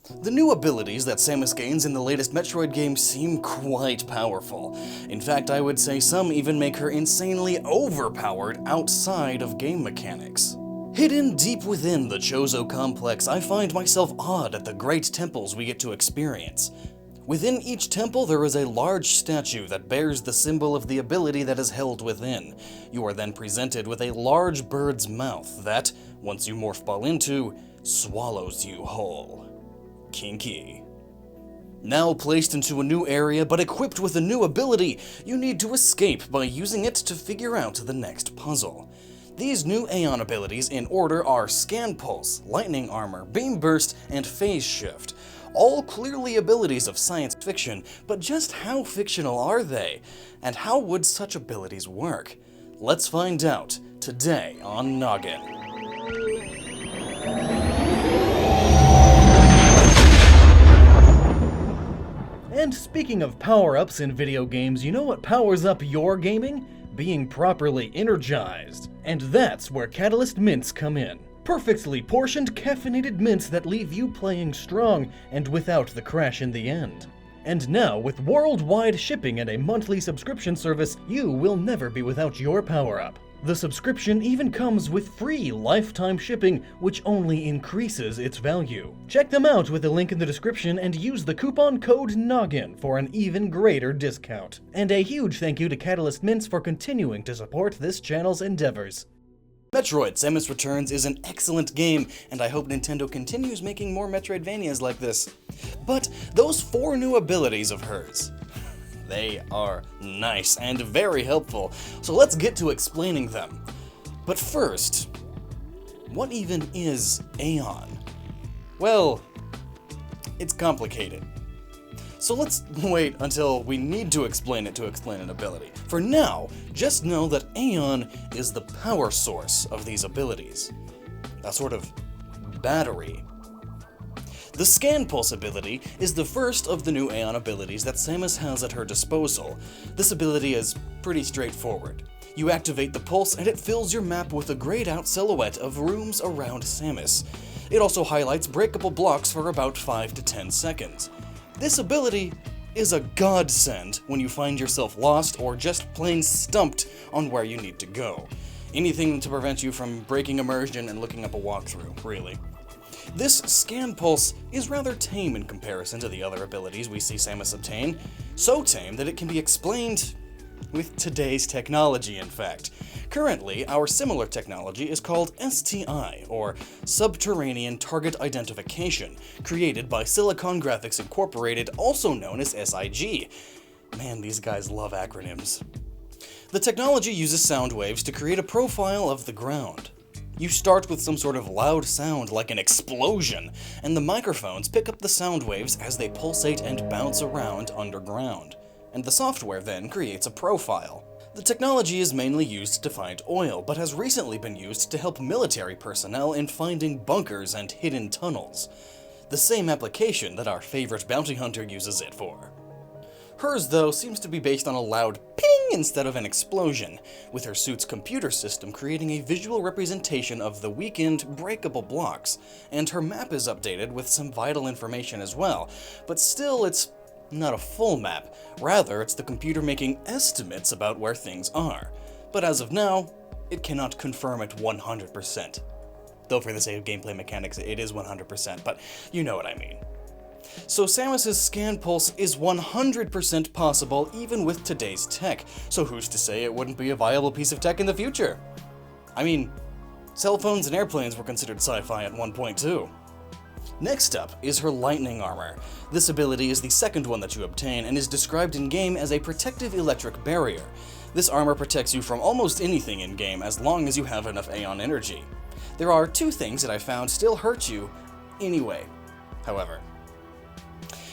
The new abilities that Samus gains in the latest Metroid game seem quite powerful. In fact, I would say some even make her insanely overpowered outside of game mechanics. Hidden deep within the Chozo complex, I find myself awed at the great temples we get to experience. Within each temple, there is a large statue that bears the symbol of the ability that is held within. You are then presented with a large bird's mouth that, once you morph ball into, swallows you whole. Kinky. Now placed into a new area but equipped with a new ability, you need to escape by using it to figure out the next puzzle. These new Aeion abilities in order are Scan Pulse, Lightning Armor, Beam Burst, and Phase Shift. All clearly abilities of science fiction, but just how fictional are they? And how would such abilities work? Let's find out today on Gnoggin. And speaking of power-ups in video games, you know what powers up your gaming? Being properly energized. And that's where Catalyst Mints come in. Perfectly portioned, caffeinated mints that leave you playing strong and without the crash in the end. And now, with worldwide shipping and a monthly subscription service, you will never be without your power-up. The subscription even comes with free lifetime shipping, which only increases its value. Check them out with a link in the description and use the coupon code Gnoggin for an even greater discount. And a huge thank you to Catalyst Mints for continuing to support this channel's endeavors. Metroid Samus Returns is an excellent game, and I hope Nintendo continues making more Metroidvanias like this. But those 4 new abilities of hers, they are nice and very helpful, so let's get to explaining them. But first, what even is Aeion? Well, it's complicated. So let's wait until we need to explain it to explain an ability. For now, just know that Aeion is the power source of these abilities. A sort of battery. The Scan Pulse ability is the first of the new Aeion abilities that Samus has at her disposal. This ability is pretty straightforward. You activate the pulse and it fills your map with a grayed out silhouette of rooms around Samus. It also highlights breakable blocks for about 5 to 10 seconds. This ability is a godsend when you find yourself lost or just plain stumped on where you need to go. Anything to prevent you from breaking immersion and looking up a walkthrough, really. This Scan Pulse is rather tame in comparison to the other abilities we see Samus obtain. So tame that it can be explained with today's technology, in fact. Currently, our similar technology is called STI, or Subterranean Target Identification, created by Silicon Graphics Incorporated, also known as SIG. Man, these guys love acronyms. The technology uses sound waves to create a profile of the ground. You start with some sort of loud sound like an explosion, and the microphones pick up the sound waves as they pulsate and bounce around underground. And the software then creates a profile. The technology is mainly used to find oil, but has recently been used to help military personnel in finding bunkers and hidden tunnels. The same application that our favorite bounty hunter uses it for. Hers, though, seems to be based on a loud ping instead of an explosion, with her suit's computer system creating a visual representation of the weakened, breakable blocks, and her map is updated with some vital information as well, but still it's not a full map. Rather, it's the computer making estimates about where things are. But as of now, it cannot confirm it 100%. Though for the sake of gameplay mechanics, it is 100%, but you know what I mean. So Samus's Scan Pulse is 100% possible even with today's tech, so who's to say it wouldn't be a viable piece of tech in the future? I mean, cell phones and airplanes were considered sci-fi at one point too. Next up is her Lightning Armor. This ability is the second one that you obtain and is described in-game as a protective electric barrier. This armor protects you from almost anything in-game as long as you have enough Aeion energy. There are 2 things that I found still hurt you anyway, however.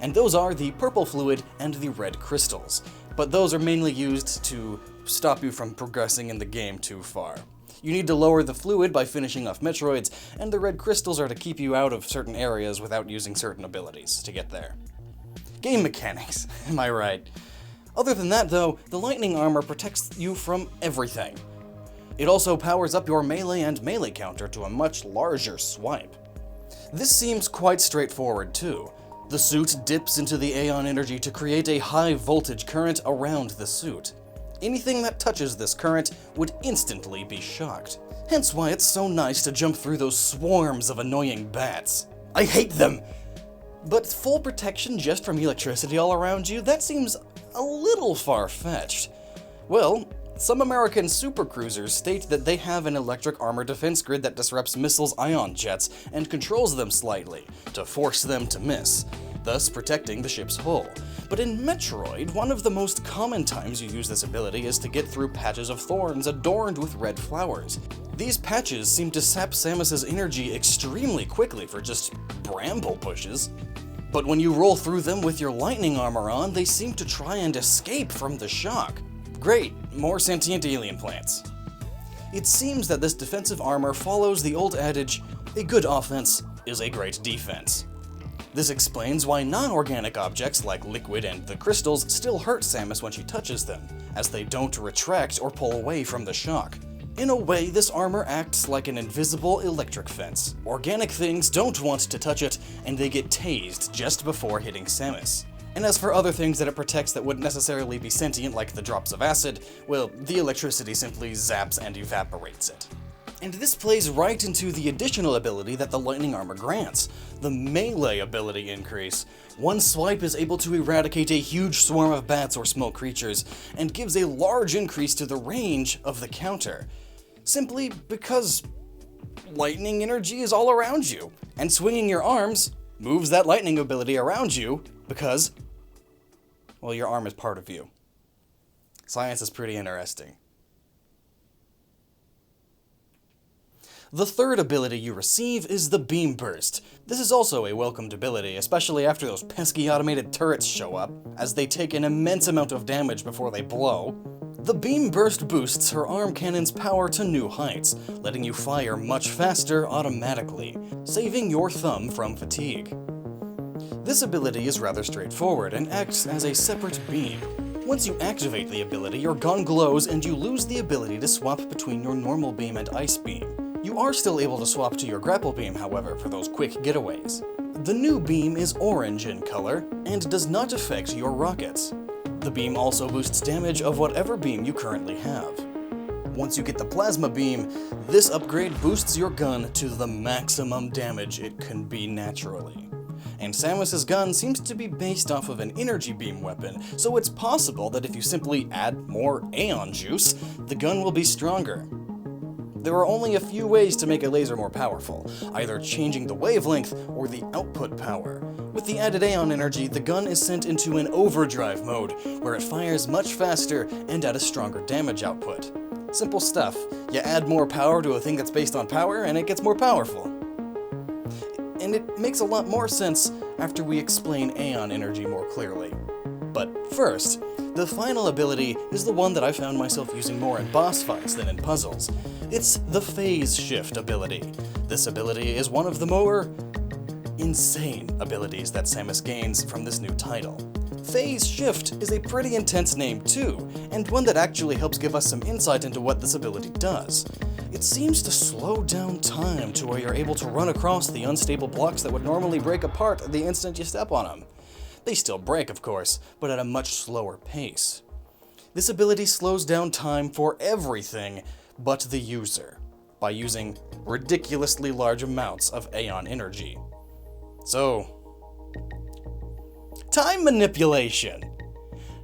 And those are the purple fluid and the red crystals, but those are mainly used to stop you from progressing in the game too far. You need to lower the fluid by finishing off Metroids, and the red crystals are to keep you out of certain areas without using certain abilities to get there. Game mechanics, am I right? Other than that though, the Lightning Armor protects you from everything. It also powers up your melee and melee counter to a much larger swipe. This seems quite straightforward too. The suit dips into the Aeion energy to create a high voltage current around the suit. Anything that touches this current would instantly be shocked. Hence why it's so nice to jump through those swarms of annoying bats. I hate them! But full protection just from electricity all around you, that seems a little far-fetched. Well, some American supercruisers state that they have an electric armor defense grid that disrupts missiles' ion jets and controls them slightly, to force them to miss, thus protecting the ship's hull. But in Metroid, one of the most common times you use this ability is to get through patches of thorns adorned with red flowers. These patches seem to sap Samus's energy extremely quickly for just bramble pushes. But when you roll through them with your lightning armor on, they seem to try and escape from the shock. Great, more sentient alien plants. It seems that this defensive armor follows the old adage, a good offense is a great defense. This explains why non-organic objects like liquid and the crystals still hurt Samus when she touches them, as they don't retract or pull away from the shock. In a way, this armor acts like an invisible electric fence. Organic things don't want to touch it, and they get tased just before hitting Samus. And as for other things that it protects that wouldn't necessarily be sentient like the drops of acid, well, the electricity simply zaps and evaporates it. And this plays right into the additional ability that the lightning armor grants, the melee ability increase. One swipe is able to eradicate a huge swarm of bats or small creatures, and gives a large increase to the range of the counter. Simply because lightning energy is all around you, and swinging your arms moves that lightning ability around you because, well, your arm is part of you. Science is pretty interesting. The third ability you receive is the Beam Burst. This is also a welcomed ability, especially after those pesky automated turrets show up, as they take an immense amount of damage before they blow. The Beam Burst boosts her arm cannon's power to new heights, letting you fire much faster automatically, saving your thumb from fatigue. This ability is rather straightforward and acts as a separate beam. Once you activate the ability, your gun glows and you lose the ability to swap between your normal beam and ice beam. You are still able to swap to your grapple beam, however, for those quick getaways. The new beam is orange in color and does not affect your rockets. The beam also boosts damage of whatever beam you currently have. Once you get the plasma beam, this upgrade boosts your gun to the maximum damage it can be naturally. And Samus's gun seems to be based off of an energy beam weapon, so it's possible that if you simply add more Aeion juice, the gun will be stronger. There are only a few ways to make a laser more powerful, either changing the wavelength or the output power. With the added Aeion energy, the gun is sent into an overdrive mode, where it fires much faster and at a stronger damage output. Simple stuff. You add more power to a thing that's based on power, and it gets more powerful. And it makes a lot more sense after we explain Aeion energy more clearly. But first, the final ability is the one that I found myself using more in boss fights than in puzzles. It's the Phase Shift ability. This ability is one of the more insane abilities that Samus gains from this new title. Phase Shift is a pretty intense name too, and one that actually helps give us some insight into what this ability does. It seems to slow down time to where you're able to run across the unstable blocks that would normally break apart the instant you step on them. They still break, of course, but at a much slower pace. This ability slows down time for everything but the user, by using ridiculously large amounts of Aeion energy. So, time manipulation.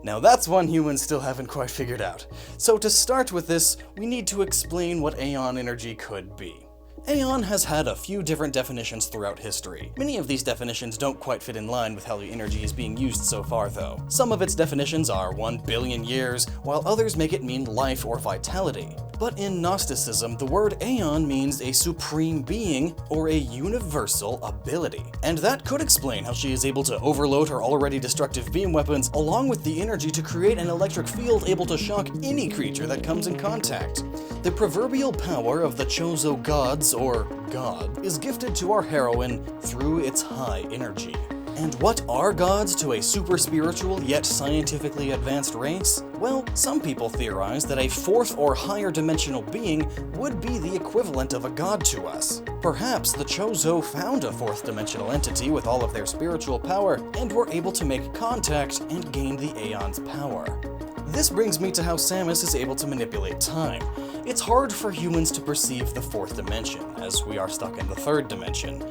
Now that's one humans still haven't quite figured out. So to start with this, we need to explain what Aeion energy could be. Aeion has had a few different definitions throughout history. Many of these definitions don't quite fit in line with how the energy is being used so far though. Some of its definitions are 1 billion years, while others make it mean life or vitality. But in Gnosticism, the word Aeion means a supreme being or a universal ability. And that could explain how she is able to overload her already destructive beam weapons along with the energy to create an electric field able to shock any creature that comes in contact. The proverbial power of the Chozo gods, or God, is gifted to our heroine through its high energy. And what are gods to a super spiritual yet scientifically advanced race? Well, some people theorize that a fourth or higher dimensional being would be the equivalent of a god to us. Perhaps the Chozo found a fourth dimensional entity with all of their spiritual power and were able to make contact and gain the Aeon's power. This brings me to how Samus is able to manipulate time. It's hard for humans to perceive the fourth dimension, as we are stuck in the third dimension,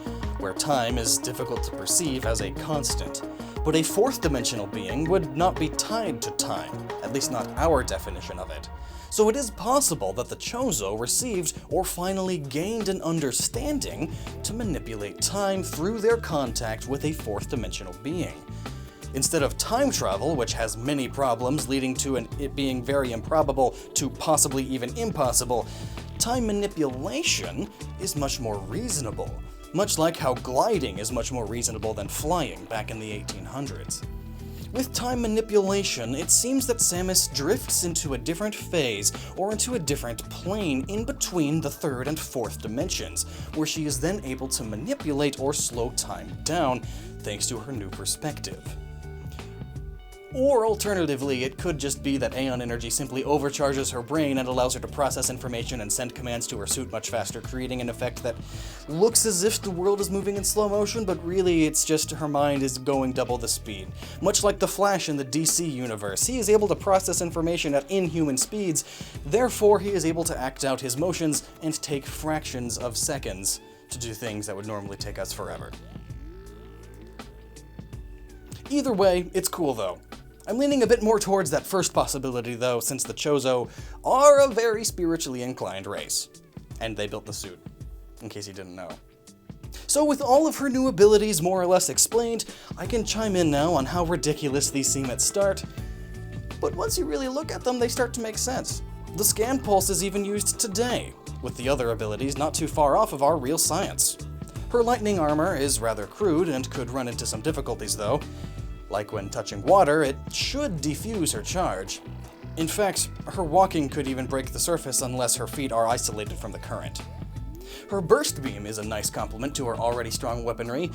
where time is difficult to perceive as a constant. But a fourth dimensional being would not be tied to time, at least not our definition of it. So it is possible that the Chozo received or finally gained an understanding to manipulate time through their contact with a fourth dimensional being. Instead of time travel, which has many problems leading to it being very improbable to possibly even impossible, time manipulation is much more reasonable, much like how gliding is much more reasonable than flying back in the 1800s. With time manipulation, it seems that Samus drifts into a different phase or into a different plane in between the third and fourth dimensions, where she is then able to manipulate or slow time down thanks to her new perspective. Or alternatively, it could just be that Aeon energy simply overcharges her brain and allows her to process information and send commands to her suit much faster, creating an effect that looks as if the world is moving in slow motion, but really it's just her mind is going double the speed. Much like the Flash in the DC universe, he is able to process information at inhuman speeds, therefore he is able to act out his motions and take fractions of seconds to do things that would normally take us forever. Either way, it's cool though. I'm leaning a bit more towards that first possibility though, since the Chozo are a very spiritually inclined race. And they built the suit, in case you didn't know. So with all of her new abilities more or less explained, I can chime in now on how ridiculous these seem at start, but once you really look at them, they start to make sense. The scan pulse is even used today, with the other abilities not too far off of our real science. Her lightning armor is rather crude and could run into some difficulties though. Like when touching water, it should defuse her charge. In fact, her walking could even break the surface unless her feet are isolated from the current. Her burst beam is a nice complement to her already strong weaponry,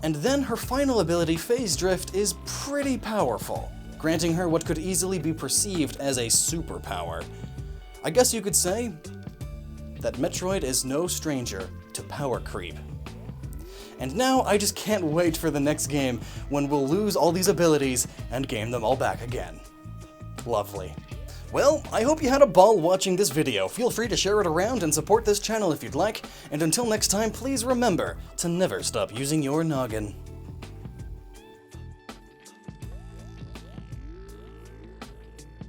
and then her final ability, Phase Drift, is pretty powerful, granting her what could easily be perceived as a superpower. I guess you could say that Metroid is no stranger to power creep. And now I just can't wait for the next game when we'll lose all these abilities and gain them all back again. Lovely. Well, I hope you had a ball watching this video. Feel free to share it around and support this channel if you'd like, and until next time, please remember to never stop using your noggin.